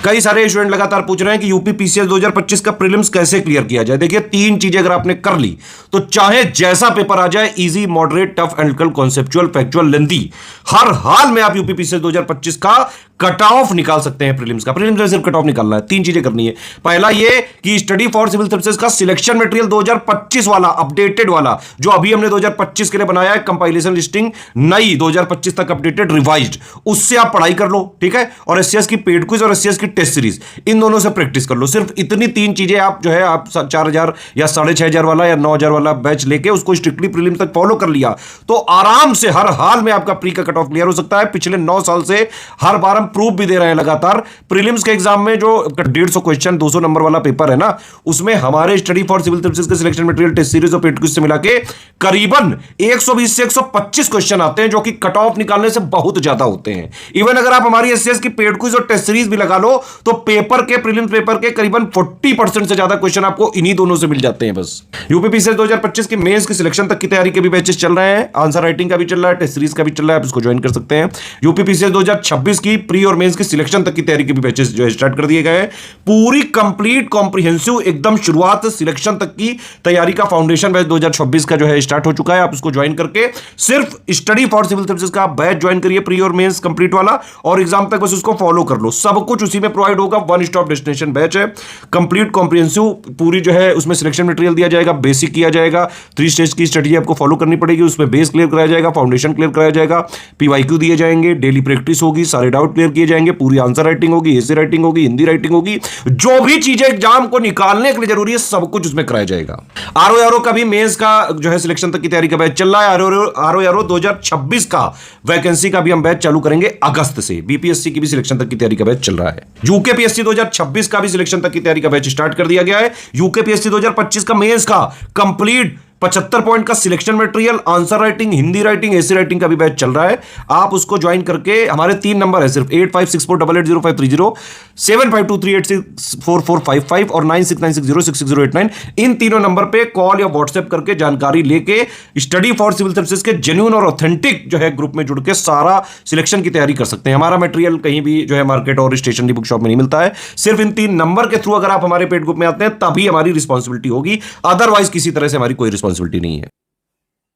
कई सारे स्टूडेंट लगातार पूछ रहे हैं कि यूपी पीसीएस 2025 का प्रीलिम्स कैसे क्लियर किया जाए। देखिए, तीन चीजें अगर आपने कर ली तो चाहे जैसा पेपर आ जाए, easy, moderate, tough, analytical, conceptual, factual, lengthy, हर हाल में आप यूपी पीसीएस 2025 का कट ऑफ निकाल सकते हैं। प्रीलिम्स का, प्रीलिम्स में सिर्फ कट ऑफ निकालना है। तीन चीजें करनी है। पहला ये कि स्टडी फॉर सिविल सर्विसेज का सिलेक्शन मटेरियल 2025 वाला, अपडेटेड वाला, जो अभी हमने 2025 के लिए बनाया है, कंपाइलेशन लिस्टिंग नई 2025 तक अपडेटेड, रिवाइज्ड, उससे आप पढ़ाई कर लो, ठीक है। और एससीएस की पेड क्विज और एससीएस की टेस्ट सीरीज, इन दोनों से प्रैक्टिस कर लो। सिर्फ इतनी तीन चीजें आप जो है, आप 4000 या 6500 वाला या 9000 वाला बैच लेके उसको स्ट्रिक्टली प्रीलिम्स तक फॉलो कर लिया तो आराम से हर हाल में आपका प्री का कट ऑफ क्लियर हो सकता है। पिछले 9 साल से हर बार हम प्रूफ भी दे रहे हैं लगातार। प्रीलिम्स के एग्जाम में जो 150 क्वेश्चन 200 नंबर वाला पेपर है ना, उसमें हमारे स्टडी फॉर सिविल सर्विसेज के सिलेक्शन मटेरियल, टेस्ट सीरीज और पेड क्विज से मिला के करीबन 120 से 125 क्वेश्चन आते हैं, जो कि कट ऑफ निकालने से बहुत ज्यादा होते हैं। इवन अगर आप हमारी एससीएस की पेड क्विज और टेस्ट सीरीज भी लगा लो तो पेपर के, प्रीलिम्स पेपर के करीबन 40% से ज्यादा क्वेश्चन आपको इन्हीं दोनों से मिल जाते हैं बस। यूपी पीसीएस 2025 की मेंस की सिलेक्शन तक की तैयारी के भी बैचेस चल रहे हैं। आंसर राइटिंग का भी चल रहा है, टेस्ट सीरीज का भी चल रहा है, आप इसको ज्वाइन कर सकते हैं। यूपी पीसीएस 2026 की प्री और मेंस की सिलेक्शन तक की तैयारी के भी बैचेस जो है स्टार्ट कर दिए गए हैं। पूरी कंप्लीट कॉम्प्रिहेंसिव एकदम शुरुआत से सिलेक्शन तक की तैयारी का फाउंडेशन बैच 2026 का जो है स्टार्ट हो चुका है। आप इसको ज्वाइन करके सिर्फ स्टडी फॉर सिविल सर्विसेज का बैच ज्वाइन करिए, प्री और मेंस कंप्लीट वाला, और एग्जाम तक बस उसको फॉलो कर लो। सब कुछ उसी में प्रोवाइड होगा। वन स्टॉप डेस्टिनेशन बैच है, कंप्लीट कॉम्प्रिहेंसिव, पूरी जो है उसमें सिलेक्शन मटेरियल दिया जाएगा, बेसिक किया जाएगा, 3 स्टेज की स्ट्रेटजी आपको फॉलो करनी पड़ेगी। उसमें बेस क्लियर कराया जाएगा, फाउंडेशन क्लियर कराया जाएगा, पीवाईक्यू दिए जाएंगे, डेली प्रैक्टिस होगी, सारे डाउट क्लियर किए जाएंगे, पूरी आंसर राइटिंग होगी, एसे राइटिंग होगी, हिंदी राइटिंग होगी, जो भी चीजें एग्जाम को निकालने के लिए जरूरी है सब कुछ उसमें कराया जाएगा। आरओ का भी मेंस का जो है सिलेक्शन तक की तैयारी का बैच चल रहा है। आरओ 2026 का वैकेंसी का भी हम बैच चालू करेंगे अगस्त से। बीपीएससी की भी सिलेक्शन तक की तैयारी का बैच चल रहा है। यूकेपीएससी 2026 का भी सिलेक्शन तक की तैयारी का बैच स्टार्ट कर दिया गया है। यूकेपीएससी 2025 का मेंस का कंप्लीट 75 पॉइंट का selection material, answer writing, Hindi writing, essay writing का भी बैच चल रहा है। आप उसको ज्वाइन करके, हमारे 3 नंबर है सिर्फ, 8564880530, 7523864455 और 9696066089। इन तीनों नंबर पे कॉल या व्हाट्सएप करके जानकारी लेके स्टडी फॉर सिविल सर्विसेज के जेन्युइन और ऑथेंटिक जो है ग्रुप में जुड़ के सारा सिलेक्शन की तैयारी कर सकते हैं। हमारा मटेरियल कहीं भी जो है मार्केट और स्टेशनरी बुक शॉप में नहीं मिलता है। सिर्फ इन 3 नंबर के थ्रू अगर आप हमारे पेड ग्रुप में आते हैं तभी हमारी रिस्पॉन्सिबिलिटी होगी, अदरवाइज किसी तरह से हमारी कोई रिस्पॉन्सिबिलिटी नहीं है।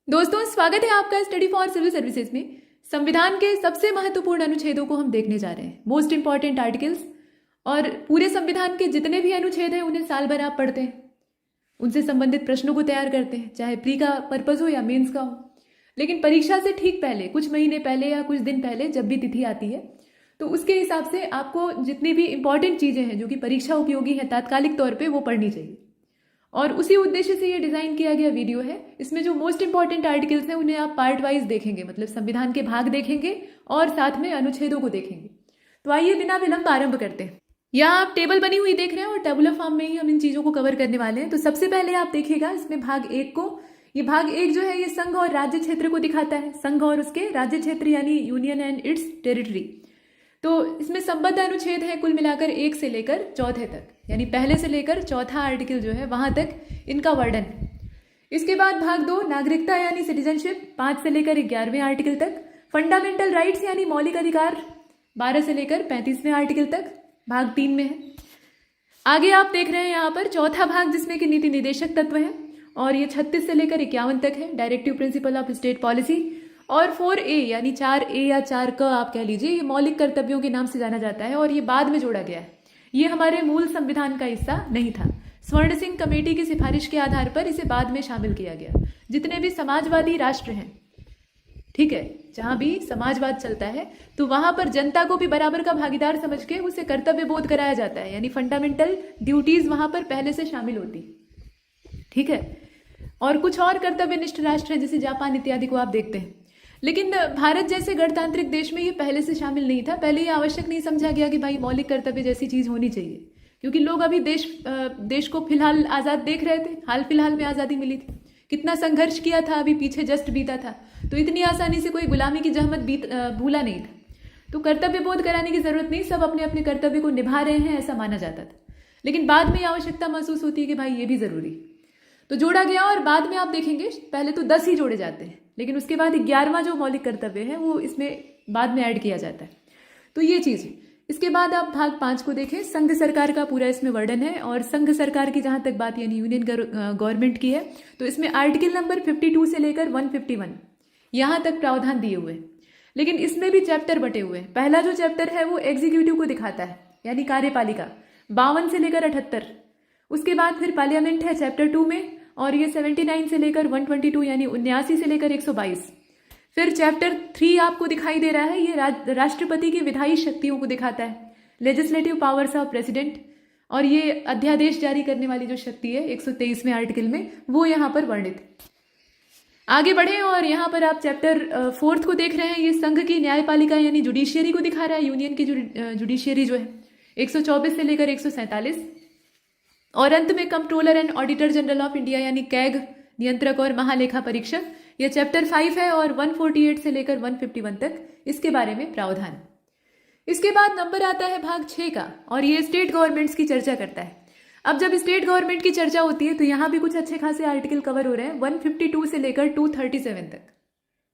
दोस्तों, स्वागत है आपका स्टडी फॉर सिविल सर्विसेज में। संविधान के सबसे महत्वपूर्ण अनुच्छेदों को हम देखने जा रहे हैं, मोस्ट इंपॉर्टेंट आर्टिकल्स। और पूरे संविधान के जितने भी अनुच्छेद हैं उन्हें साल भर आप पढ़ते हैं, उनसे संबंधित प्रश्नों को तैयार करते हैं, चाहे प्री का पर्पज हो या मेंस का हो। लेकिन परीक्षा से ठीक पहले, कुछ महीने पहले या कुछ दिन पहले, जब भी तिथि आती है, तो उसके हिसाब से आपको जितनी भी इंपॉर्टेंट चीज़ें हैं जो कि परीक्षा उपयोगी हैं तात्कालिक तौर पर, वो पढ़नी चाहिए। और उसी उद्देश्य से ये डिज़ाइन किया गया वीडियो है। इसमें जो मोस्ट इंपॉर्टेंट आर्टिकल्स हैं उन्हें आप पार्ट वाइज देखेंगे, मतलब संविधान के भाग देखेंगे और साथ में अनुच्छेदों को देखेंगे। तो आइए बिना विलंब आरंभ करते हैं। यहाँ आप टेबल बनी हुई देख रहे हैं और टेबुलर फॉर्म में ही हम इन चीज़ों को कवर करने वाले हैं। तो सबसे पहले आप देखिएगा इसमें भाग 1 को। ये भाग 1 जो है ये संघ और राज्य क्षेत्र को दिखाता है, संघ और उसके राज्य क्षेत्र यानी यूनियन एंड इट्स टेरिटरी। तो इसमें संबद्ध अनुच्छेद है कुल मिलाकर 1 से लेकर 4 तक, यानी पहले से लेकर 4था आर्टिकल जो है वहां तक इनका वर्णन है। इसके बाद भाग 2 नागरिकता यानी सिटीजनशिप 5 से लेकर 11वें आर्टिकल तक, फंडामेंटल राइट्स यानी मौलिक अधिकार 12 से लेकर 35वें आर्टिकल तक भाग 3 में है। आगे आप देख रहे हैं यहाँ पर चौथा भाग जिसमें कि नीति निदेशक तत्व है, और ये 36 से लेकर 51 तक है, directive principle of state policy. और 4A यानी 4A या 4 आप कह लीजिए, ये मौलिक कर्तव्यों के नाम से जाना जाता है और ये बाद में जोड़ा गया है। ये हमारे मूल संविधान का हिस्सा नहीं था। स्वर्ण सिंह कमेटी की सिफारिश के आधार पर इसे बाद में शामिल किया गया। जितने भी समाजवादी राष्ट्र हैं, ठीक है, जहां भी समाजवाद चलता है तो वहां पर जनता को भी बराबर का भागीदार समझ के उसे कर्तव्य बोध कराया जाता है, यानी फंडामेंटल ड्यूटीज वहां पर पहले से शामिल होती, ठीक है। और कुछ और कर्तव्यनिष्ठ राष्ट्र हैं जैसे जापान इत्यादि को आप देखते हैं। लेकिन भारत जैसे गणतांत्रिक देश में ये पहले से शामिल नहीं था। पहले ये आवश्यक नहीं समझा गया कि भाई मौलिक कर्तव्य जैसी चीज होनी चाहिए, क्योंकि लोग अभी देश को फिलहाल आज़ाद देख रहे थे। हाल फिलहाल में आज़ादी मिली थी, कितना संघर्ष किया था, अभी पीछे जस्ट बीता था, तो इतनी आसानी से कोई गुलामी की जहमत भूला नहीं था। तो कर्तव्य बोध कराने की जरूरत नहीं, सब अपने अपने कर्तव्य को निभा रहे हैं, ऐसा माना जाता था। लेकिन बाद में ये आवश्यकता महसूस होती है कि भाई ये भी जरूरी, तो जोड़ा गया। और बाद में आप देखेंगे पहले तो 10 ही जोड़े जाते हैं, लेकिन उसके बाद 11वां जो मौलिक कर्तव्य है वो इसमें बाद में ऐड किया जाता है। तो ये चीज़, इसके बाद आप भाग 5 को देखें, संघ सरकार का पूरा इसमें वर्णन है। और संघ सरकार की जहां तक बात यानी यूनियन गवर्नमेंट की है, तो इसमें आर्टिकल नंबर 52 से लेकर 151 यहां तक प्रावधान दिए हुए हैं। लेकिन इसमें भी चैप्टर बटे हुए हैं। पहला जो चैप्टर है वो एग्जीक्यूटिव को दिखाता है, यानी कार्यपालिका, 52 से लेकर 78। उसके बाद फिर पार्लियामेंट है चैप्टर 2 में, और ये 79 से लेकर 122 यानी 79 से लेकर 122। फिर चैप्टर 3 आपको दिखाई दे रहा है, ये राष्ट्रपति की विधायी शक्तियों को दिखाता है, लेजिस्लेटिव पावर्स ऑफ प्रेसिडेंट। और ये अध्यादेश जारी करने वाली जो शक्ति है 123वें आर्टिकल में, वो यहाँ पर वर्णित है। आगे बढ़े और यहाँ पर आप चैप्टर 4 को देख रहे हैं, ये संघ की न्यायपालिका यानी जुडिशियरी को दिखा रहा है, यूनियन की जुडिशियरी जो है 124 से लेकर 147। और अंत में controller and auditor general of India यानी कैग, नियंत्रक और महालेखा परीक्षक, यह चैप्टर 5 है और 148 से लेकर 151 तक इसके बारे में प्रावधान। इसके बाद नंबर आता है भाग 6 का, और ये स्टेट गवर्नमेंट्स की चर्चा करता है। अब जब स्टेट गवर्नमेंट की चर्चा होती है तो यहाँ भी कुछ अच्छे खासे आर्टिकल कवर हो रहे हैं, 152 से लेकर 237 तक,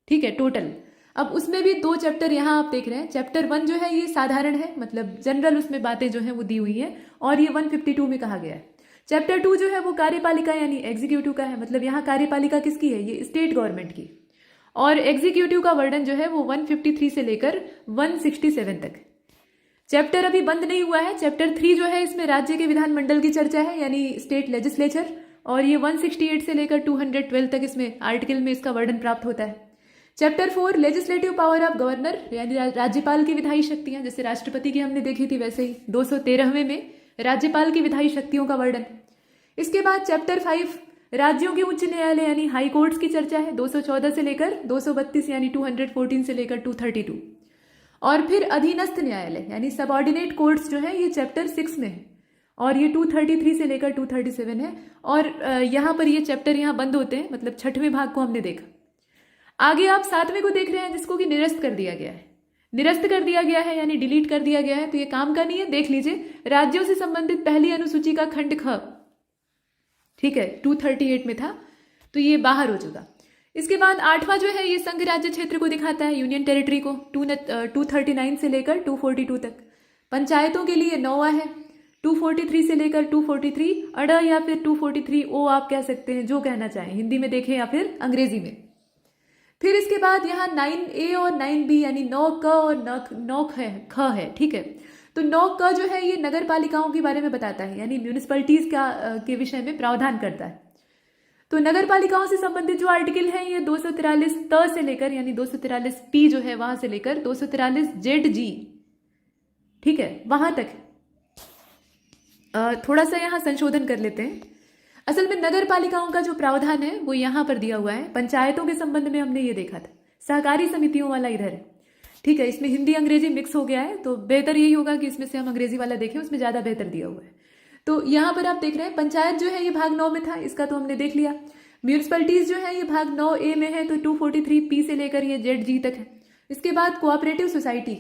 ठीक है, टोटल। अब उसमें भी 2 चैप्टर यहाँ आप देख रहे हैं। चैप्टर 1 जो है ये साधारण है, मतलब जनरल उसमें बातें जो है वो दी हुई है, और ये 152 में कहा गया है। चैप्टर 2 जो है वो कार्यपालिका यानी एग्जीक्यूटिव का है, मतलब यहाँ कार्यपालिका किसकी है, ये स्टेट गवर्नमेंट की। और एग्जीक्यूटिव का वर्णन जो है वो 153 से लेकर 167 तक। चैप्टर अभी बंद नहीं हुआ है। चैप्टर 3 जो है इसमें राज्य के विधानमंडल की चर्चा है, यानी स्टेट लेजिस्लेचर, और ये 168 से लेकर 212 तक इसमें आर्टिकल में इसका वर्णन प्राप्त होता है। Chapter 4 legislative power of governor यानी राज्यपाल की विधायी शक्तियां, जैसे राष्ट्रपति की हमने देखी थी वैसे ही 213वें में राज्यपाल की विधायी शक्तियों का वर्णन। इसके बाद चैप्टर 5 राज्यों के उच्च न्यायालय यानी हाई कोर्ट्स की चर्चा है, 214 से लेकर 232 यानी 214 से लेकर 232। और फिर अधीनस्थ न्यायालय यानी सबऑर्डिनेट कोर्ट्स जो है ये चैप्टर 6 में है, और ये 233 से लेकर 237 है। और यहाँ पर ये चैप्टर यहाँ बंद होते हैं, मतलब 6वें भाग को हमने देखा। आगे आप 7वें को देख रहे हैं, जिसको कि निरस्त कर दिया गया है। निरस्त कर दिया गया है यानी डिलीट कर दिया गया है, तो ये काम का नहीं है, देख लीजिए। राज्यों से संबंधित पहली अनुसूची का खंड ख, ठीक है, 238 में था, तो ये बाहर हो चुका। इसके बाद 8वां जो है ये संघ राज्य क्षेत्र को दिखाता है, यूनियन टेरिटरी को, 239 से लेकर 242 तक। पंचायतों के लिए 9वां है, 243 से लेकर 243 अड़ या फिर 243 ओ आप कह सकते हैं, जो कहना चाहें, हिंदी में देखें या फिर अंग्रेजी में। फिर इसके बाद यहाँ 9A और 9B यानी 9क और 9ख है, ठीक है। तो 9क जो है ये नगर पालिकाओं के बारे में बताता है, यानी म्यूनिसिपैलिटीज के विषय में प्रावधान करता है। तो नगर पालिकाओं से संबंधित जो आर्टिकल है ये 243 त से लेकर यानी 243 P जो है वहां से लेकर 243 ZG, ठीक है, वहां तक। थोड़ा सा यहाँ संशोधन कर लेते हैं। असल में नगर पालिकाओं का जो प्रावधान है वो यहाँ पर दिया हुआ है। पंचायतों के संबंध में हमने ये देखा था, सहकारी समितियों वाला इधर है, ठीक है। इसमें हिंदी अंग्रेजी मिक्स हो गया है, तो बेहतर यही होगा कि इसमें से हम अंग्रेजी वाला देखें, उसमें ज्यादा बेहतर दिया हुआ है। तो यहाँ पर आप देख रहे हैं पंचायत जो है ये भाग 9 में था, इसका तो हमने देख लिया। म्यूनिसिपैलिटीज जो है ये भाग 9A में है, तो 243 P से लेकर ये ZG तक है। इसके बाद कोऑपरेटिव सोसाइटी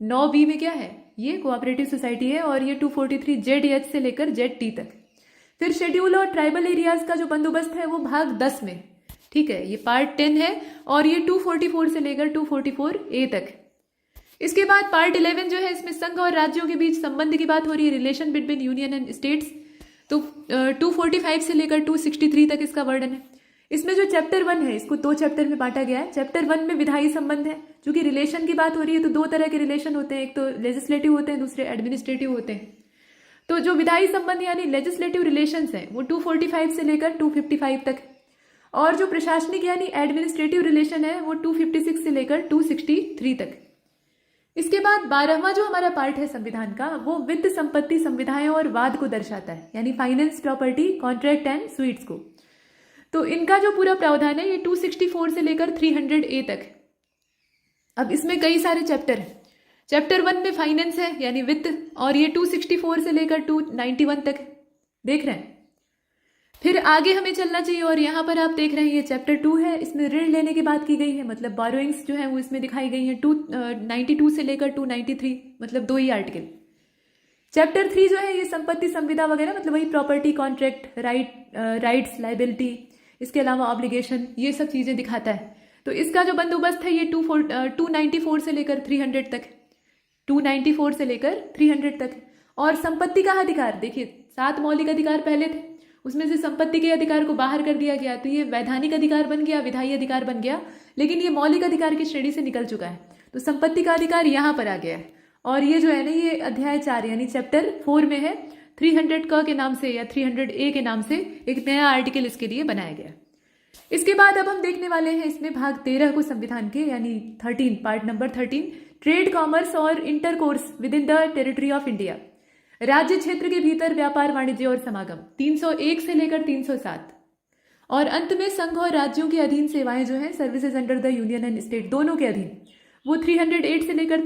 9B में क्या है, ये कोऑपरेटिव सोसाइटी है, और ये 243 ZH से लेकर ZT तक। फिर शेड्यूल और ट्राइबल एरियाज का जो बंदोबस्त है वो भाग 10 में, ठीक है, ये पार्ट 10 है, और ये 244 से लेकर 244A तक। इसके बाद पार्ट 11 जो है इसमें संघ और राज्यों के बीच संबंध की बात हो रही है, relation between union and states. तो 245 से लेकर 263 तक इसका वर्णन है। इसमें जो चैप्टर 1 है इसको 2 चैप्टर में बांटा गया है। चैप्टर 1 में विधायी संबंध है, चूंकि रिलेशन की बात हो रही है तो 2 तरह के रिलेशन होते हैं, एक तो लेजिस्लेटिव होते हैं, दूसरे एडमिनिस्ट्रेटिव होते हैं। तो जो विधायी संबंध यानी लेजिस्लेटिव रिलेशंस हैं वो 245 से लेकर 255 तक, और जो प्रशासनिक यानी एडमिनिस्ट्रेटिव रिलेशन है वो 256 से लेकर 263 तक। इसके बाद 12वां जो हमारा पार्ट है संविधान का वो वित्त, संपत्ति, संविधाएं और वाद को दर्शाता है, यानी finance, property, contract and sweets को। तो इनका जो पूरा प्रावधान है ये 264 से लेकर 300A तक। अब इसमें कई सारे चैप्टर हैं। चैप्टर 1 में फाइनेंस है यानी वित्त, और ये 264 से लेकर 291 तक देख रहे हैं। फिर आगे हमें चलना चाहिए, और यहाँ पर आप देख रहे हैं ये चैप्टर 2 है, इसमें ऋण लेने की बात की गई है, मतलब बोरोइंग्स जो है वो इसमें दिखाई गई है 292 से लेकर 293, मतलब 2 ही आर्टिकल। चैप्टर 3 जो है ये संपत्ति, संविदा वगैरह, मतलब वही प्रॉपर्टी, कॉन्ट्रैक्ट, राइट्स, लाइबिलिटी, इसके अलावा ऑब्लिगेशन, ये सब चीजें दिखाता है। तो इसका जो बंदोबस्त है ये 294 से लेकर 300 तक। 294 से लेकर 300 तक है। और संपत्ति का अधिकार देखिए, 7 मौलिक अधिकार पहले थे, उसमें से संपत्ति के अधिकार को बाहर कर दिया गया, तो ये वैधानिक अधिकार बन गया, विधायी अधिकार बन गया, लेकिन ये मौलिक अधिकार की श्रेणी से निकल चुका है। तो संपत्ति का अधिकार यहाँ पर आ गया है। और ये जो है ना, ये अध्याय 4 यानी चैप्टर 4 में है। 300 क के नाम से या 300A के नाम से एक नया आर्टिकल इसके लिए बनाया गया। इसके बाद अब हम देखने वाले हैं इसमें भाग 13 को संविधान के, यानी 13, पार्ट नंबर 13, ट्रेड, कॉमर्स और intercourse with in the territory of India, राज्य क्षेत्र के भीतर व्यापार, वाणिज्य और समागम, 301 से लेकर 307। और अंत में संघ और राज्यों के अधीन सेवाएं जो हैं, services under the union and state, दोनों के अधीन, वो 308 से लेकर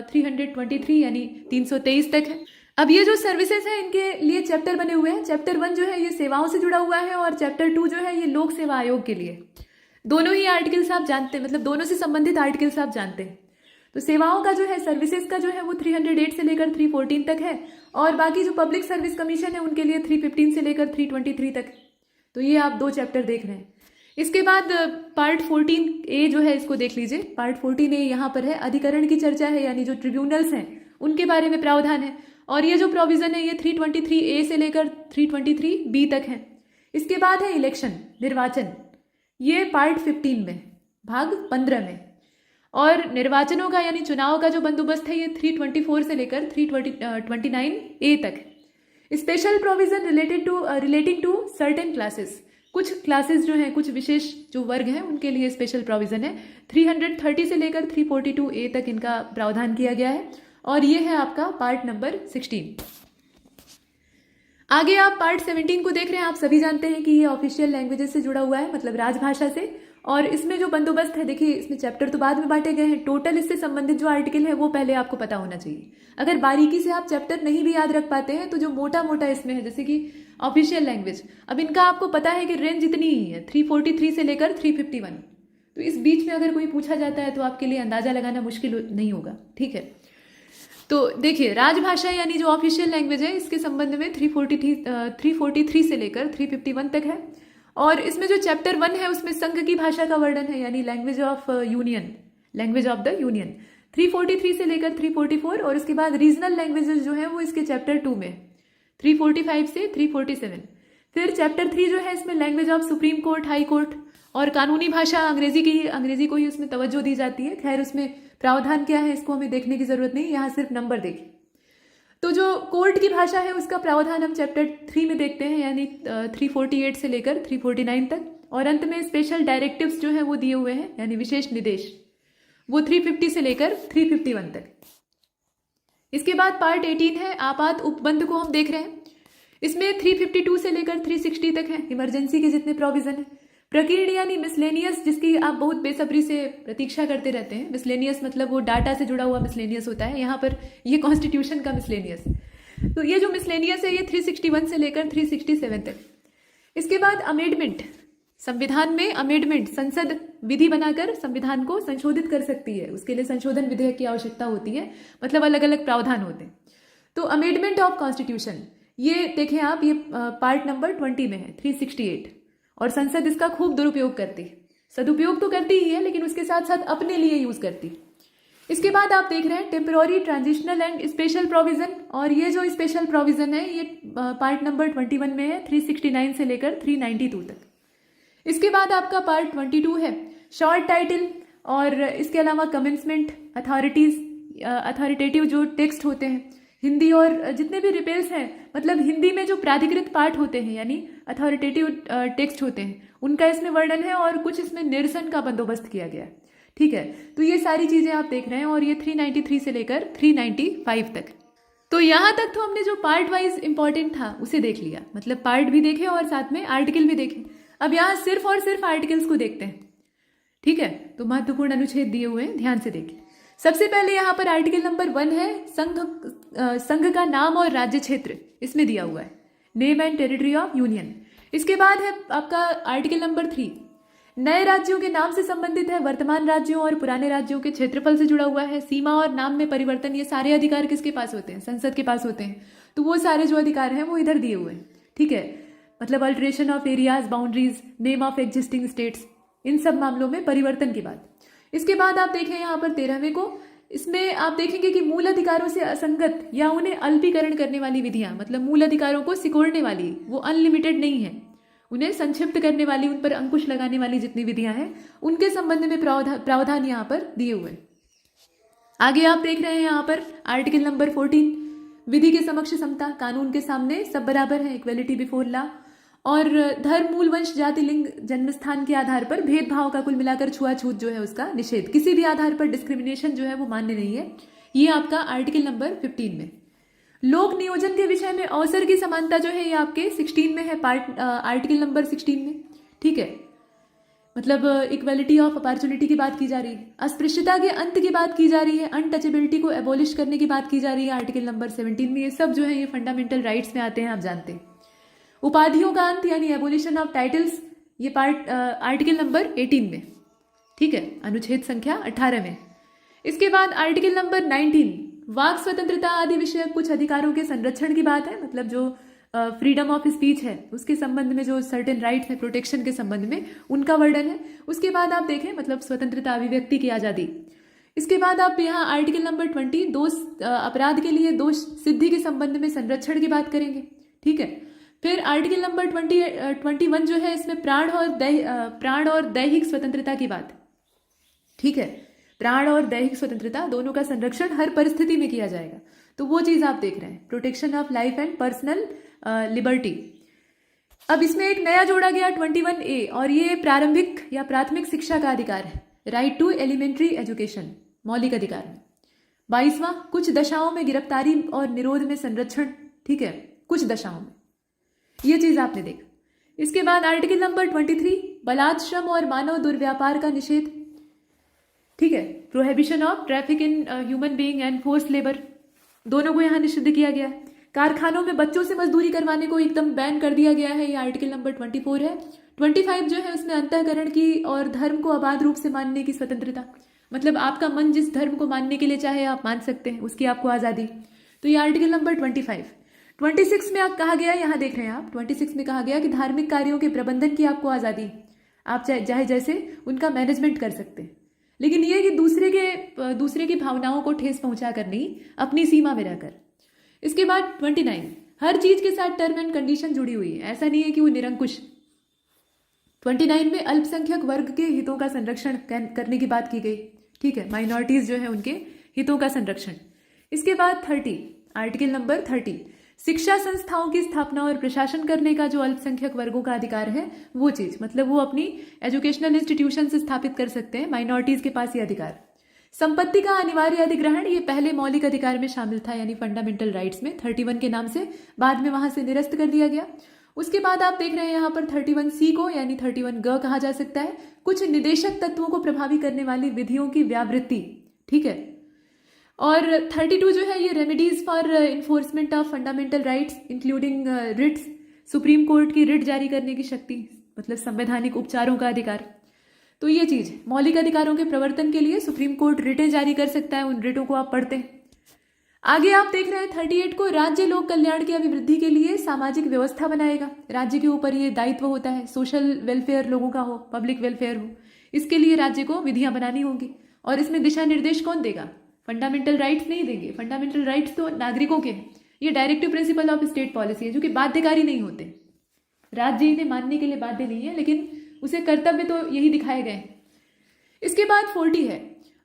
323 यानी 323 तक है। अब ये जो सर्विसेज हैं, इनके लिए चैप्टर बने हुए हैं। चैप्टर 1 जो है ये सेवाओं से जुड़ा हुआ है, और चैप्टर 2 जो है ये लोक सेवा आयोग के लिए। दोनों ही आर्टिकल्स आप जानते हैं, मतलब दोनों से संबंधित आर्टिकल्स आप जानते हैं। तो सेवाओं का जो है, सर्विसेज का जो है वो 308 से लेकर 314 तक है, और बाकी जो पब्लिक सर्विस कमीशन है उनके लिए 315 से लेकर 323 तक। तो ये आप 2 चैप्टर देख रहे हैं। इसके बाद पार्ट 14A जो है इसको देख लीजिए। पार्ट 14A यहाँ पर है, अधिकरण की चर्चा है, यानी जो ट्रिब्यूनल्स हैं उनके बारे में प्रावधान है। और ये जो प्रोविजन है ये 323A से लेकर 323B तक है। इसके बाद है इलेक्शन, निर्वाचन, ये पार्ट 15 में, भाग 15 में। और निर्वाचनों का यानी चुनाव का जो बंदोबस्त है ये 324 से लेकर 329A तक है। Special provision relating to certain classes, कुछ क्लासेस जो हैं, कुछ विशेष जो वर्ग हैं उनके लिए स्पेशल प्रोविजन है। 330 से लेकर 342A तक इनका प्रावधान किया गया है। और ये है आपका पार्ट नंबर 16। आगे आप पार्ट 17 को देख रहे हैं। आप सभी जानते हैं कि ये ऑफिशियल लैंग्वेजेस से जुड़ा हुआ है, मतलब राजभाषा से। और इसमें जो बंदोबस्त है, देखिए इसमें चैप्टर तो बाद में बांटे गए हैं, टोटल इससे संबंधित जो आर्टिकल है वो पहले आपको पता होना चाहिए। अगर बारीकी से आप चैप्टर नहीं भी याद रख पाते हैं तो जो मोटा मोटा इसमें है, जैसे कि ऑफिशियल लैंग्वेज, अब इनका आपको पता है कि रेंज इतनी ही है, 343 से लेकर 351। तो इस बीच में अगर कोई पूछा जाता है तो आपके लिए अंदाजा लगाना मुश्किल नहीं होगा, ठीक है। तो देखिए, राजभाषा यानी जो ऑफिशियल लैंग्वेज है, इसके संबंध में 343 से लेकर 351 तक है। और इसमें जो चैप्टर 1 है उसमें संघ की भाषा का वर्णन है, यानी language of union, language of the union, 343 से लेकर 344। और उसके बाद रीजनल लैंग्वेजेस जो है वो इसके चैप्टर 2 में 345 से 347। फिर चैप्टर 3 जो है इसमें language of supreme court, high court, और कानूनी भाषा अंग्रेजी को ही उसमें तवज्जो दी जाती है। खैर उसमें प्रावधान क्या है इसको हमें देखने की जरूरत नहीं, यहाँ सिर्फ नंबर देखें। तो जो कोर्ट की भाषा है उसका प्रावधान हम चैप्टर 3 में देखते हैं, यानी 348 से लेकर 349 तक। और अंत में स्पेशल डायरेक्टिव्स जो है वो दिए हुए हैं, यानी विशेष निर्देश, वो 350 से लेकर 351 तक। इसके बाद पार्ट 18 है, आपात उपबंध को हम देख रहे हैं। इसमें 352 से लेकर 360 तक है, इमरजेंसी के जितने प्रोविजन है। प्रकीर्ण यानी मिसलेनियस, जिसकी आप बहुत बेसब्री से प्रतीक्षा करते रहते हैं। मिसलेनियस मतलब वो डाटा से जुड़ा हुआ मिसलेनियस होता है, यहाँ पर ये कॉन्स्टिट्यूशन का मिसलेनियस। तो ये जो मिसलेनियस है ये 361 से लेकर 367 तक। इसके बाद अमेंडमेंट, संविधान में अमेंडमेंट, संसद विधि बनाकर संविधान को संशोधित कर सकती है, उसके लिए संशोधन विधेयक की आवश्यकता होती है, मतलब अलग अलग प्रावधान होते हैं। तो अमेंडमेंट ऑफ कॉन्स्टिट्यूशन, ये देखें आप, ये पार्ट नंबर 20 में है, 368। और संसद इसका खूब दुरुपयोग करती है, सदुपयोग तो करती ही है लेकिन उसके साथ साथ अपने लिए यूज करती। इसके बाद आप देख रहे हैं temporary, transitional and special provision. और ये जो स्पेशल प्रोविजन है ये पार्ट नंबर 21 में है, 369 से लेकर 392 तक। इसके बाद आपका पार्ट 22 है, शॉर्ट टाइटल, और इसके अलावा कमेंसमेंट, अथॉरिटेटिव जो टेक्स्ट होते हैं, हिंदी और जितने भी रिपेल्स हैं, मतलब हिंदी में जो प्राधिकृत पाठ होते हैं यानी अथॉरिटेटिव टेक्स्ट होते हैं, उनका इसमें वर्णन है। और कुछ इसमें निरसन का बंदोबस्त किया गया है, ठीक है। तो ये सारी चीजें आप देख रहे हैं, और ये 393 से लेकर 395 तक। तो यहाँ तक तो हमने जो पार्ट वाइज इंपॉर्टेंट था उसे देख लिया, मतलब पार्ट भी देखे और साथ में आर्टिकल भी देखे। अब यहाँ सिर्फ और सिर्फ आर्टिकल्स को देखते हैं, ठीक है। तो महत्वपूर्ण अनुच्छेद दिए हुए हैं, ध्यान से देखिए। सबसे पहले यहाँ पर आर्टिकल नंबर 1 है, संघ का नाम और राज्य क्षेत्र, इसमें दिया हुआ है, name and territory of union. इसके बाद है आपका आर्टिकल नंबर 3, नए राज्यों के नाम से संबंधित है, वर्तमान राज्यों और पुराने राज्यों के क्षेत्रफल से जुड़ा हुआ है, सीमा और नाम में परिवर्तन, ये सारे अधिकार किसके पास होते हैं, संसद के पास होते हैं। तो वो सारे जो अधिकार हैं वो इधर दिए हुए हैं, ठीक है। मतलब alteration of areas, boundaries, name of existing states, इन सब मामलों में परिवर्तन की बात। इसके बाद आप देखें यहाँ पर 13वें को, इसमें आप देखेंगे कि मूल अधिकारों से असंगत या उन्हें अल्पीकरण करने वाली विधियां, मतलब मूल अधिकारों को सिकोड़ने वाली, वो अनलिमिटेड नहीं है, उन्हें संक्षिप्त करने वाली, उन पर अंकुश लगाने वाली जितनी विधियां हैं उनके संबंध में प्रावधान यहाँ पर दिए हुए हैं। आगे आप देख रहे हैं यहाँ पर आर्टिकल नंबर 14, विधि के समक्ष समता, कानून के सामने सब बराबर है, इक्वेलिटी बिफोर लॉ। और धर्म, मूल, वंश, जाति, लिंग, जन्म स्थान के आधार पर भेदभाव का कुल मिलाकर छुआछूत जो है उसका निषेध, किसी भी आधार पर डिस्क्रिमिनेशन जो है वो मान्य नहीं है, ये आपका आर्टिकल नंबर 15 में। लोक नियोजन के विषय में अवसर की समानता जो है ये आपके 16 में है, आर्टिकल नंबर 16 में, ठीक है। मतलब इक्वेलिटी ऑफ अपॉर्चुनिटी की बात की जा रही है, अस्पृश्यता के अंत की बात की जा रही है, अनटचेबिलिटी को एबोलिश करने की बात की जा रही है आर्टिकल नंबर 17 में। ये सब जो है ये फंडामेंटल राइट्स में आते हैं, आप जानते हैं। उपाधियों का अंत यानी एबोलिशन ऑफ टाइटल्स, ये पार्ट आर्टिकल नंबर 18 में, ठीक है, अनुच्छेद संख्या 18 में। इसके बाद आर्टिकल नंबर 19, वाक स्वतंत्रता आदि विषय कुछ अधिकारों के संरक्षण की बात है, मतलब जो फ्रीडम ऑफ स्पीच है उसके संबंध में जो सर्टेन राइट्स है प्रोटेक्शन के संबंध में उनका वर्णन है। उसके बाद आप देखें मतलब स्वतंत्रता, अभिव्यक्ति की आज़ादी। इसके बाद आप यहाँ आर्टिकल नंबर 20, दोष अपराध के लिए दोष सिद्धि के संबंध में संरक्षण की बात करेंगे, ठीक है। फिर आर्टिकल नंबर 21 जो है इसमें प्राण और दैहिक स्वतंत्रता की बात, ठीक है। प्राण और दैहिक स्वतंत्रता दोनों का संरक्षण हर परिस्थिति में किया जाएगा, तो वो चीज आप देख रहे हैं, protection of life and personal liberty. अब इसमें एक नया जोड़ा गया 21A, और ये प्रारंभिक या प्राथमिक शिक्षा का अधिकार है, राइट टू एलिमेंट्री एजुकेशन, मौलिक अधिकार में। 22वां, कुछ दशाओं में गिरफ्तारी और निरोध में संरक्षण, ठीक है, कुछ दशाओं में, ये चीज आपने देखा। इसके बाद आर्टिकल नंबर 23, बलात् श्रम और मानव दुर्व्यापार का निषेध, ठीक है, prohibition of traffic in human being and force labour, दोनों को यहां निषिद्ध किया गया है। कारखानों में बच्चों से मजदूरी करवाने को एकदम बैन कर दिया गया है, ये आर्टिकल नंबर 24 है। 25 जो है उसमें अंतःकरण की और धर्म को अबाध रूप से मानने की स्वतंत्रता, मतलब आपका मन जिस धर्म को मानने के लिए चाहे आप मान सकते हैं, उसकी आपको आजादी, तो ये आर्टिकल नंबर 25। 26 में कहा गया, यहाँ देख रहे हैं आप, 26 में कहा गया कि धार्मिक कार्यों के प्रबंधन की आपको आजादी, आप चाहे जैसे उनका मैनेजमेंट कर सकते हैं, लेकिन ये कि दूसरे की भावनाओं को ठेस पहुंचा कर नहीं, अपनी सीमा में रहकर। इसके बाद 29, हर चीज के साथ टर्म एंड कंडीशन जुड़ी हुई है, ऐसा नहीं है कि वो निरंकुश। 29 में अल्पसंख्यक वर्ग के हितों का संरक्षण करने की बात की गई, ठीक है, माइनॉरिटीज जो है उनके हितों का संरक्षण। इसके बाद 30, आर्टिकल नंबर 30, शिक्षा संस्थाओं की स्थापना और प्रशासन करने का जो अल्पसंख्यक वर्गों का अधिकार है वो चीज, मतलब वो अपनी एजुकेशनल इंस्टीट्यूशन से स्थापित कर सकते हैं, माइनॉरिटीज के पास ये अधिकार। संपत्ति का अनिवार्य अधिग्रहण, ये पहले मौलिक अधिकार में शामिल था, यानी फंडामेंटल राइट्स में, 31 के नाम से, बाद में वहां से निरस्त कर दिया गया। उसके बाद आप देख रहे हैं यहाँ पर 31C को, यानी 31G कहा जा सकता है, कुछ निदेशक तत्वों को प्रभावी करने वाली विधियों की व्यावृत्ति, ठीक है। और 32 जो है ये remedies for enforcement of fundamental rights including writs, supreme court की रिट जारी करने की शक्ति, मतलब संवैधानिक उपचारों का अधिकार। तो ये चीज मौलिक अधिकारों के प्रवर्तन के लिए सुप्रीम कोर्ट रिटें जारी कर सकता है, उन रिटों को आप पढ़ते हैं। आगे आप देख रहे हैं 38 को, राज्य लोक कल्याण की अभिवृद्धि के लिए सामाजिक व्यवस्था बनाएगा, राज्य के ऊपर ये दायित्व होता है, सोशल वेलफेयर लोगों का हो, पब्लिक वेलफेयर हो, इसके लिए राज्य को विधियां बनानी होंगी। और इसमें दिशा निर्देश कौन देगा? फंडामेंटल राइट्स नहीं देंगे, फंडामेंटल राइट्स तो नागरिकों के हैं, ये directive principle of state policy है, जो कि बाध्यकारी नहीं होते, राज्य इन्हें मानने के लिए बाध्य नहीं है, लेकिन उसे कर्तव्य तो यही दिखाए गए। इसके बाद 40 है,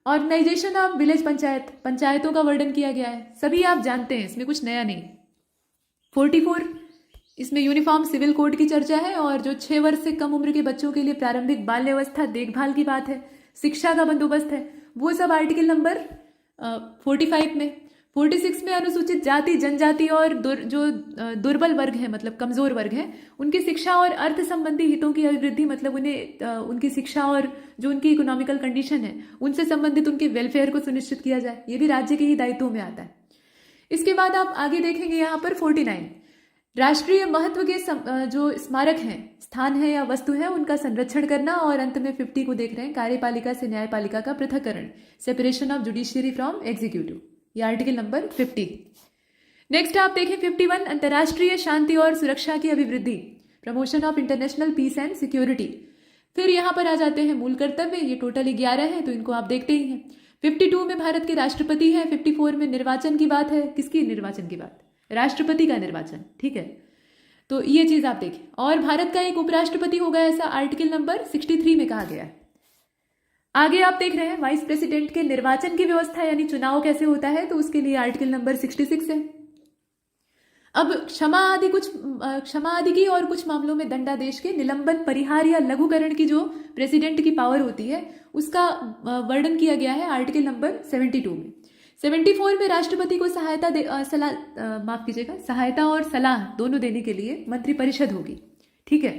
ऑर्गेनाइजेशन ऑफ विलेज पंचायत, पंचायतों का वर्णन किया गया है, सभी आप जानते हैं, इसमें कुछ नया नहीं। 44, इसमें यूनिफॉर्म सिविल कोड की चर्चा है, और जो 6 वर्ष से कम उम्र के बच्चों के लिए प्रारंभिक बाल्यावस्था देखभाल की बात है, शिक्षा का बंदोबस्त है, वो सब आर्टिकल नंबर 45 में। 46 में अनुसूचित जाति, जनजाति और जो दुर्बल वर्ग है, मतलब कमजोर वर्ग है, उनकी शिक्षा और अर्थ संबंधी हितों की अभिवृद्धि, मतलब उन्हें उनकी शिक्षा और जो उनकी इकोनॉमिकल कंडीशन है उनसे संबंधित उनके वेलफेयर को सुनिश्चित किया जाए, ये भी राज्य के ही दायित्वों में आता है। इसके बाद आप आगे देखेंगे यहाँ पर 49, राष्ट्रीय महत्व के जो स्मारक हैं, स्थान है या वस्तु है, उनका संरक्षण करना। और अंत में 50 को देख रहे हैं, कार्यपालिका से न्यायपालिका का पृथक्करण, separation of judiciary from executive, ये आर्टिकल नंबर 50। नेक्स्ट आप देखें 51, अंतर्राष्ट्रीय शांति और सुरक्षा की अभिवृद्धि, promotion of international peace and security. फिर यहाँ पर आ जाते हैं मूल कर्तव्य, ये टोटल 11 है, तो इनको आप देखते ही हैं। 52 में भारत के राष्ट्रपति हैं, 54 में निर्वाचन की बात है। किसकी निर्वाचन की बात? राष्ट्रपति का निर्वाचन, ठीक है। तो ये चीज आप देखें। और भारत का एक उपराष्ट्रपति होगा, ऐसा आर्टिकल नंबर 63 में कहा गया है। आगे आप देख रहे हैं वाइस प्रेसिडेंट के निर्वाचन की व्यवस्था, यानी चुनाव कैसे होता है, तो उसके लिए आर्टिकल नंबर 66 है। अब क्षमा आदि की और कुछ मामलों में दंडादेश के निलंबन, परिहार या लघुकरण की जो प्रेसिडेंट की पावर होती है उसका वर्णन किया गया है आर्टिकल नंबर 72 में। 74 में राष्ट्रपति को सहायता और सलाह दोनों देने के लिए मंत्रिपरिषद होगी, ठीक है।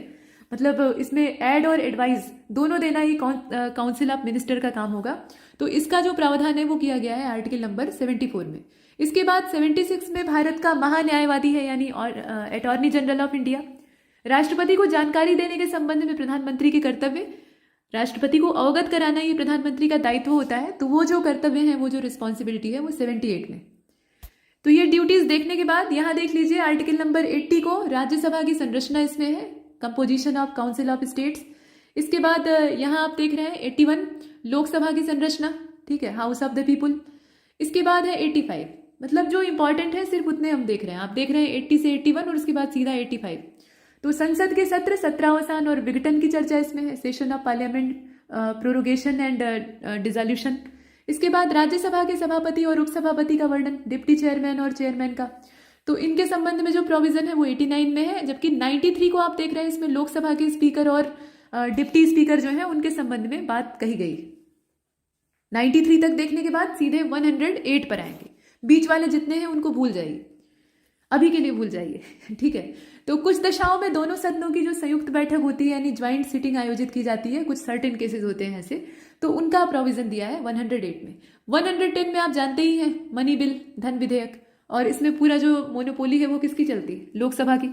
मतलब इसमें एड और एडवाइस दोनों देना ही काउंसिल ऑफ मिनिस्टर का काम होगा। तो इसका जो प्रावधान है वो किया गया है आर्टिकल नंबर 74 में। इसके बाद 76 में भारत का महान्यायवादी है, यानी अटॉर्नी जनरल ऑफ इंडिया। राष्ट्रपति को जानकारी देने के संबंध में प्रधानमंत्री के कर्तव्य, राष्ट्रपति को अवगत कराना ये प्रधानमंत्री का दायित्व होता है। तो वो जो कर्तव्य है, वो जो रिस्पॉन्सिबिलिटी है, वो 78 में। तो ये ड्यूटीज देखने के बाद यहाँ देख लीजिए आर्टिकल नंबर 80 को, राज्यसभा की संरचना इसमें है, composition of council of states. इसके बाद यहाँ आप देख रहे हैं 81 लोकसभा की संरचना, ठीक है, हाउस ऑफ द पीपुल। इसके बाद है 85, मतलब जो इंपॉर्टेंट है सिर्फ उतने हम देख रहे हैं। आप देख रहे हैं 80 से 81 और उसके बाद सीधा 85। तो संसद के सत्र, सत्रावसान और विघटन की चर्चा इसमें है, session of parliament, prorogation and dissolution. इसके बाद राज्यसभा के सभापति और उपसभापति का वर्णन, डिप्टी चेयरमैन और चेयरमैन का। तो इनके संबंध में जो प्रोविजन है वो 89 में है, जबकि 93 को आप देख रहे हैं, इसमें लोकसभा के स्पीकर और डिप्टी स्पीकर जो है उनके संबंध में बात कही गई। 93 तक देखने के बाद सीधे 108 पर आएंगे। बीच वाले जितने हैं उनको भूल जाइए, अभी के लिए भूल जाइए, ठीक है। तो कुछ दशाओं में दोनों सदनों की जो संयुक्त बैठक होती है, यानी ज्वाइंट सिटिंग आयोजित की जाती है, कुछ सर्टेन केसेस होते हैं ऐसे, तो उनका प्रोविजन दिया है 108 में। 110 में आप जानते ही हैं, मनी बिल, धन विधेयक, और इसमें पूरा जो मोनोपोली है वो किसकी चलती है? लोकसभा की।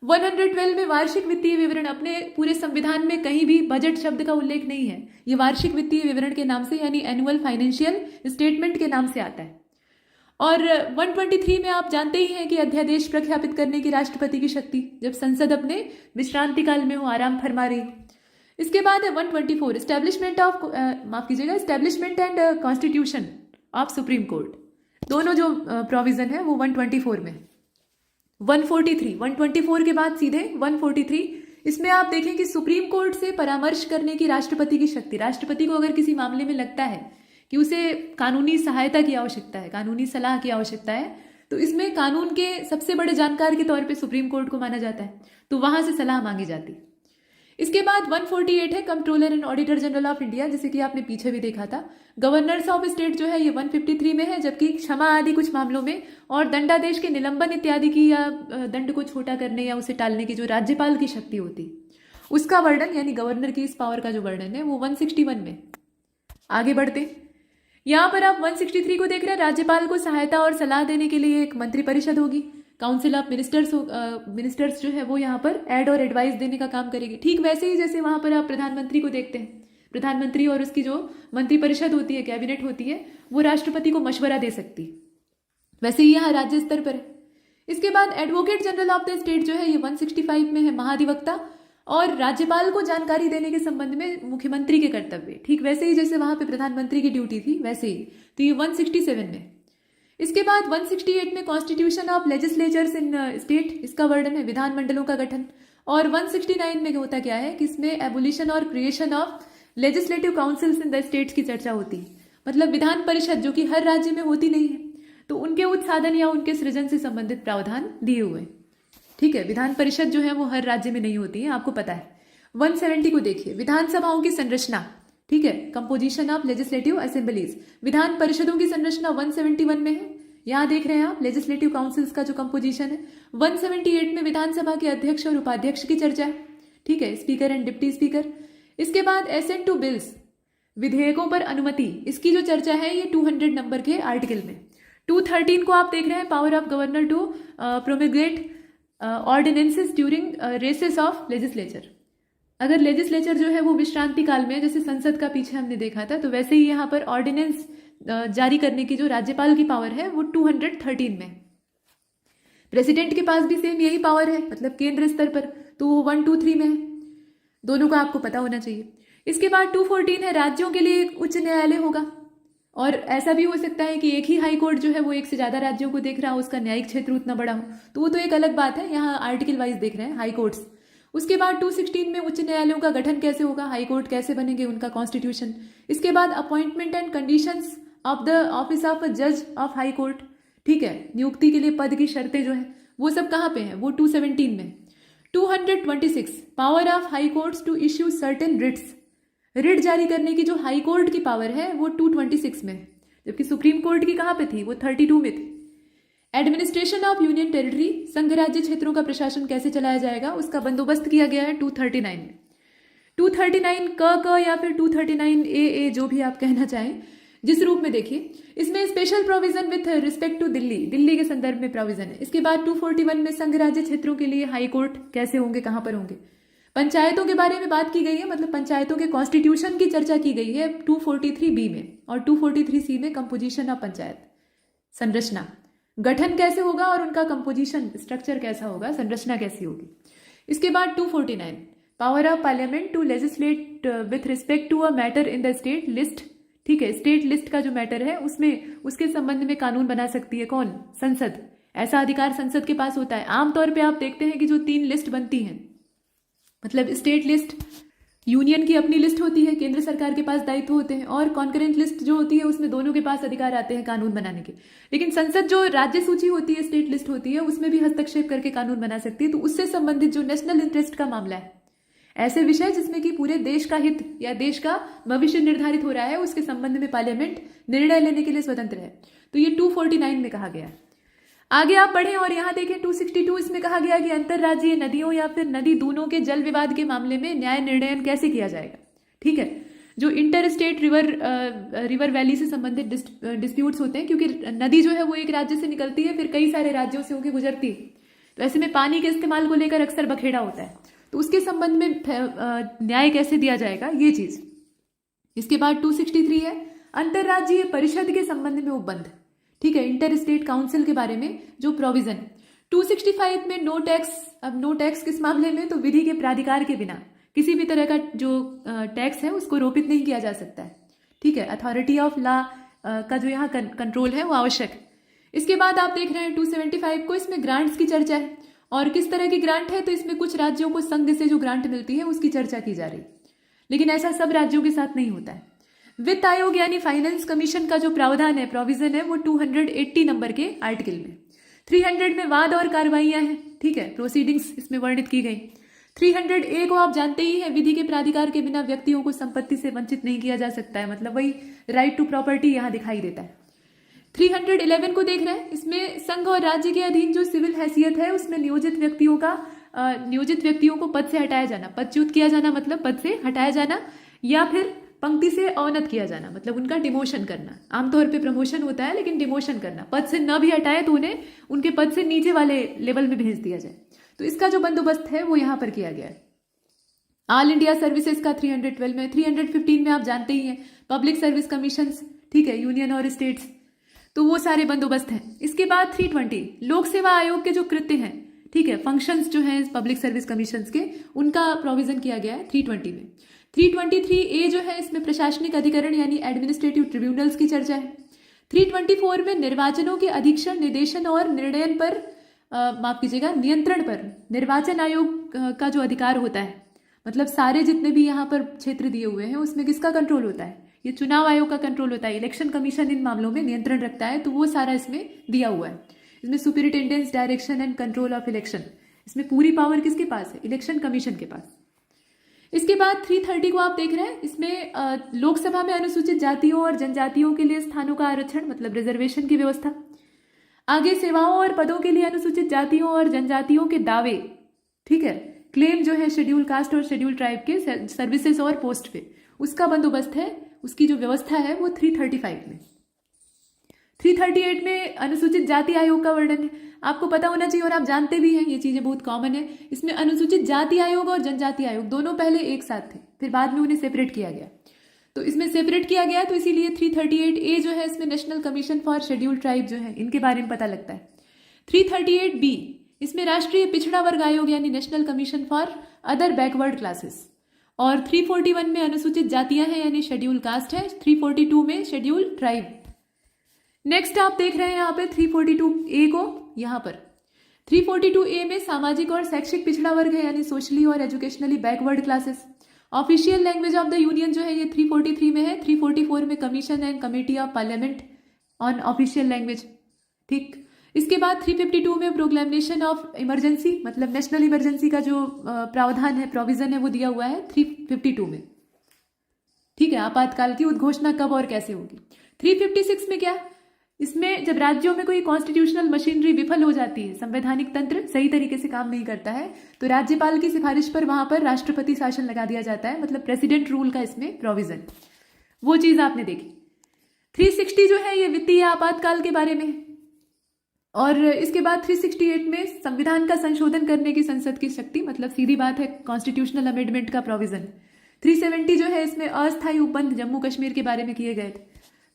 112 में वार्षिक वित्तीय विवरण, अपने पूरे संविधान में कहीं भी बजट शब्द का उल्लेख नहीं है, ये वार्षिक वित्तीय विवरण के नाम से, यानी एनुअल फाइनेंशियल स्टेटमेंट के नाम से आता है। और 123 में आप जानते ही हैं कि अध्यादेश प्रख्यापित करने की राष्ट्रपति की शक्ति, जब संसद अपने विश्रांति काल में हो, आराम फरमा रही। इसके बाद है 124 establishment and constitution of supreme court. दोनों जो प्रोविजन है वो 124 में। 124 के बाद सीधे 143, इसमें आप देखें कि सुप्रीम कोर्ट से परामर्श करने की राष्ट्रपति की शक्ति। राष्ट्रपति को अगर किसी मामले में लगता है कि उसे कानूनी सहायता की आवश्यकता है, कानूनी सलाह की आवश्यकता है, तो इसमें कानून के सबसे बड़े जानकार के तौर पे सुप्रीम कोर्ट को माना जाता है, तो वहां से सलाह मांगी जाती। इसके बाद 148 है controller and auditor general of India, जैसे कि आपने पीछे भी देखा था। गवर्नर्स ऑफ स्टेट जो है ये 153 में है, जबकि क्षमा आदि कुछ मामलों में और दंडादेश के निलंबन इत्यादि की, या दंड को छोटा करने या उसे टालने की जो राज्यपाल की शक्ति होती, उसका वर्णन, यानी गवर्नर की इस पावर का जो वर्णन है वो 161 में। आगे बढ़ते, यहाँ पर आप 163 को देख रहे हैं, राज्यपाल को सहायता और सलाह देने के लिए एक मंत्रिपरिषद होगी, काउंसिल ऑफ मिनिस्टर्स जो है वो यहाँ पर एड और एडवाइस देने का काम करेगी। ठीक वैसे ही जैसे वहां पर आप प्रधानमंत्री को देखते हैं, प्रधानमंत्री और उसकी जो मंत्रिपरिषद होती है, कैबिनेट होती है, वो राष्ट्रपति को मशवरा दे सकती है, वैसे ही यहाँ राज्य स्तर पर है। इसके बाद advocate general of the state जो है ये 165 में है, महाधिवक्ता, और राज्यपाल को जानकारी देने के संबंध में मुख्यमंत्री के कर्तव्य, ठीक वैसे ही जैसे वहां पे प्रधानमंत्री की ड्यूटी थी वैसे ही। तो ये 167 में। इसके बाद 168 में constitution of legislatures in state, इसका वर्णन है, विधानमंडलों का गठन। और 169 में होता क्या है कि इसमें एबोलिशन और creation of legislative councils in the states की चर्चा होती है, मतलब विधान परिषद जो कि हर राज्य में होती नहीं है, तो उनके उत्साधन या उनके सृजन से संबंधित प्रावधान दिए हुए, ठीक है। विधान परिषद जो है वो हर राज्य में नहीं होती है, आपको पता है। 170 को देखिए, विधानसभाओं की संरचना, ठीक है, कंपोजिशन ऑफ लेजिस्लेटिव असेंबलीज। विधान परिषदों की संरचना 171 में है, यहाँ देख रहे हैं आप लेजिस्लेटिव काउंसिल्स का जो कंपोजिशन है। 178 में विधानसभा के अध्यक्ष और उपाध्यक्ष की चर्चा है, ठीक है, स्पीकर एंड डिप्टी स्पीकर। इसके बाद एसेंट टू बिल्स, विधेयकों पर अनुमति, इसकी जो चर्चा है ये 200 नंबर के आर्टिकल में। 213 को आप देख रहे हैं, power of governor to promulgate ordinances during recess of legislature. अगर लेजिस्लेचर जो है वो विश्रांति काल में, जैसे संसद का पीछे हमने देखा था, तो वैसे ही यहाँ पर ऑर्डिनेंस जारी करने की जो राज्यपाल की पावर है वो 213 में। प्रेसिडेंट के पास भी सेम यही पावर है, मतलब केंद्र स्तर पर, तो वो 123 में है। दोनों का आपको पता होना चाहिए। इसके बाद 214 है, राज्यों के लिए एक उच्च न्यायालय होगा, और ऐसा भी हो सकता है कि एक ही हाई कोर्ट जो है वो एक से ज़्यादा राज्यों को देख रहा हो, उसका न्यायिक क्षेत्र उतना बड़ा हो, तो वो तो एक अलग बात है। यहाँ आर्टिकल वाइज देख रहे हैं हाई कोर्ट्स। उसके बाद 216 में उच्च न्यायालयों का गठन कैसे होगा, हाई कोर्ट कैसे बनेंगे, उनका कॉन्स्टिट्यूशन। इसके बाद appointment and conditions of the office of जज ऑफ हाई कोर्ट, ठीक है, नियुक्ति के लिए पद की शर्तें जो है वो सब कहाँ पे हैं, वो 217 में। 226 power of high courts to issue certain writs, writ जारी करने की जो हाई कोर्ट की पावर है वो 226 में है, जबकि सुप्रीम कोर्ट की कहाँ पे थी, वो 32 में थी। एडमिनिस्ट्रेशन ऑफ यूनियन टेरिटरी, संघ राज्य क्षेत्रों का प्रशासन कैसे चलाया जाएगा, उसका बंदोबस्त किया गया है 239 में। 239 क या फिर 239 ए जो भी आप कहना चाहें, जिस रूप में देखिए, इसमें special provision with respect to Delhi के संदर्भ में प्रोविजन है। इसके बाद 241 में संघ राज्य क्षेत्रों के लिए हाई कोर्ट कैसे होंगे, कहां पर होंगे। पंचायतों के बारे में बात की गई है, मतलब पंचायतों के कॉन्स्टिट्यूशन की चर्चा की गई है 243 बी में, और 243 सी में कंपोजिशन ऑफ पंचायत, संरचना, गठन कैसे होगा और उनका कंपोजिशन स्ट्रक्चर कैसा होगा, संरचना कैसी होगी। इसके बाद 249 power of parliament to legislate with respect to a matter in the state list, ठीक है, स्टेट लिस्ट का जो मैटर है उसमें उसके संबंध में कानून बना सकती है कौन, संसद। ऐसा अधिकार संसद के पास होता है। आमतौर पे आप देखते हैं कि जो 3 लिस्ट बनती हैं, मतलब स्टेट लिस्ट, यूनियन की अपनी लिस्ट होती है, केंद्र सरकार के पास दायित्व होते हैं, और कॉन्करेंट लिस्ट जो होती है उसमें दोनों के पास अधिकार आते हैं कानून बनाने के। लेकिन संसद जो राज्य सूची होती है, स्टेट लिस्ट होती है, उसमें भी हस्तक्षेप करके कानून बना सकती है। तो उससे संबंधित जो नेशनल इंटरेस्ट का मामला है, ऐसे विषय जिसमें कि पूरे देश का हित या देश का भविष्य निर्धारित हो रहा है, उसके संबंध में पार्लियामेंट निर्णय लेने के लिए स्वतंत्र है। तो ये 249 में कहा गया है। आगे आप पढ़ें और यहाँ देखें 262, इसमें कहा गया कि अंतरराज्यीय नदियों या फिर नदी दूनों के जल विवाद के मामले में न्याय निर्णयन कैसे किया जाएगा, ठीक है। जो इंटर स्टेट रिवर वैली से संबंधित डिस्प्यूट्स होते हैं, क्योंकि नदी जो है वो एक राज्य से निकलती है, फिर कई सारे राज्यों से होकर गुजरती है, तो ऐसे में पानी के इस्तेमाल को लेकर अक्सर बखेड़ा होता है, तो उसके संबंध में न्याय कैसे दिया जाएगा, ये चीज। इसके बाद 263 है अंतरराज्यीय परिषद के संबंध में उपबंध, ठीक है, इंटर स्टेट काउंसिल के बारे में जो प्रोविजन। 265 में नो टैक्स। अब नो टैक्स किस मामले में, तो विधि के प्राधिकार के बिना किसी भी तरह का जो टैक्स है उसको रोपित नहीं किया जा सकता है, ठीक है। अथॉरिटी ऑफ लॉ का जो यहाँ कंट्रोल है वो आवश्यक है। इसके बाद आप देख रहे हैं 275 को, इसमें ग्रांट्स की चर्चा है, और किस तरह की ग्रांट है, तो इसमें कुछ राज्यों को संघ से जो ग्रांट मिलती है उसकी चर्चा की जा रही, लेकिन ऐसा सब राज्यों के साथ नहीं होता है। वित्त आयोग यानी फाइनेंस कमीशन का जो प्रावधान है, प्रोविजन है, वो 280 नंबर के आर्टिकल में। 300 में वाद और कार्रवाइयां हैं, ठीक है, प्रोसीडिंग्स इसमें वर्णित की गई। 300A को आप जानते ही हैं, विधि के प्राधिकार के बिना व्यक्तियों को संपत्ति से वंचित नहीं किया जा सकता है, मतलब वही राइट टू प्रॉपर्टी यहाँ दिखाई देता है। 311 को देख रहे हैं, इसमें संघ और राज्य के अधीन जो सिविल हैसियत है उसमें नियोजित व्यक्तियों को पद से हटाया जाना, पदच्युत किया जाना मतलब पद से हटाया जाना, या फिर पंक्ति से अवनत किया जाना, मतलब उनका डिमोशन करना। आमतौर पे प्रमोशन होता है, लेकिन डिमोशन करना, पद से न भी हटाए तो उन्हें उनके पद से नीचे वाले लेवल में भेज दिया जाए। तो इसका जो बंदोबस्त है वो यहाँ पर किया गया है। ऑल इंडिया सर्विसेज का 312 में। 315 में आप जानते ही हैं पब्लिक सर्विस कमीशन, ठीक है, यूनियन और स्टेट्स, तो वो सारे बंदोबस्त हैं। इसके बाद 320 लोक सेवा आयोग के जो कृत्य हैं, ठीक है, फंक्शंस जो हैं पब्लिक सर्विस कमीशंस के, उनका प्रोविजन किया गया है 320 में। 323A जो है, इसमें प्रशासनिक अधिकरण यानी एडमिनिस्ट्रेटिव ट्रिब्यूनल्स की चर्चा है। 324 में निर्वाचनों के अधीक्षण, निर्देशन और निर्णयन पर माफ कीजिएगा, नियंत्रण पर निर्वाचन आयोग का जो अधिकार होता है, मतलब सारे जितने भी यहाँ पर क्षेत्र दिए हुए हैं उसमें किसका कंट्रोल होता है, ये चुनाव आयोग का कंट्रोल होता है। इलेक्शन कमीशन इन मामलों में नियंत्रण रखता है, तो वो सारा इसमें दिया हुआ है। इसमें superintendence, direction and control of election, इसमें पूरी पावर किसके पास है, इलेक्शन कमीशन के पास। इसके बाद 330 को आप देख रहे हैं, इसमें लोकसभा में अनुसूचित जातियों और जनजातियों के लिए स्थानों का आरक्षण, मतलब रिजर्वेशन की व्यवस्था। आगे सेवाओं और पदों के लिए अनुसूचित जातियों और जनजातियों के दावे, ठीक है, क्लेम जो है शेड्यूल कास्ट और शेड्यूल ट्राइब के सर्विसेज और पोस्ट पे, उसका बंदोबस्त है, उसकी जो व्यवस्था है वो 335 में। 338 में अनुसूचित जाति आयोग का वर्णन है, आपको पता होना चाहिए और आप जानते भी हैं, ये चीजें बहुत कॉमन है। इसमें अनुसूचित जाति आयोग और जनजाति आयोग दोनों पहले एक साथ थे, फिर बाद में उन्हें सेपरेट किया गया, तो इसमें सेपरेट किया गया, तो इसीलिए 338A जो है इसमें national commission for schedule tribe जो है इनके बारे में पता लगता है। 338B इसमें राष्ट्रीय पिछड़ा वर्ग आयोग यानी national commission for other backward classes, और 341 में अनुसूचित जातियां हैं यानी शेड्यूल कास्ट है, 342 में शेड्यूल ट्राइब। नेक्स्ट आप देख रहे हैं यहाँ पे 342A को, यहाँ पर 342A में सामाजिक और शैक्षिक पिछड़ा वर्ग है यानी सोशली और educationally backward classes. Official language of the union जो है ये 343 में है, 344 में commission and committee of parliament on official language. ठीक, इसके बाद 352 में प्रोक्लेमेशन ऑफ इमरजेंसी, मतलब नेशनल इमरजेंसी का जो प्रावधान है, प्रोविजन है, वो दिया हुआ है 352 में। ठीक है, आपातकाल की उद्घोषणा कब और कैसे होगी। 356 में क्या, इसमें जब राज्यों में कोई कॉन्स्टिट्यूशनल मशीनरी विफल हो जाती है, संवैधानिक तंत्र सही तरीके से काम नहीं करता है, तो राज्यपाल की सिफारिश पर वहां पर राष्ट्रपति शासन लगा दिया जाता है, मतलब प्रेसिडेंट रूल का इसमें प्रोविजन, वो चीज आपने देखी। 360 जो है ये वित्तीय आपातकाल के बारे में है। और इसके बाद 368 में संविधान का संशोधन करने की संसद की शक्ति, मतलब सीधी बात है कॉन्स्टिट्यूशनल अमेंडमेंट का प्रोविजन। 370 जो है इसमें अस्थायी उपबंध जम्मू कश्मीर के बारे में किए गए थे,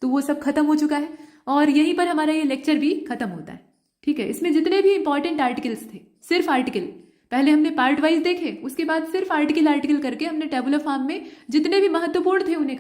तो वो सब खत्म हो चुका है और यहीं पर हमारा ये लेक्चर भी खत्म होता है। ठीक है, इसमें जितने भी इंपॉर्टेंट आर्टिकल्स थे, सिर्फ आर्टिकल पहले हमने पार्ट वाइज देखे, उसके बाद सिर्फ आर्टिकल करके हमने टेबुलर फॉर्म में जितने भी महत्वपूर्ण थे उन्हें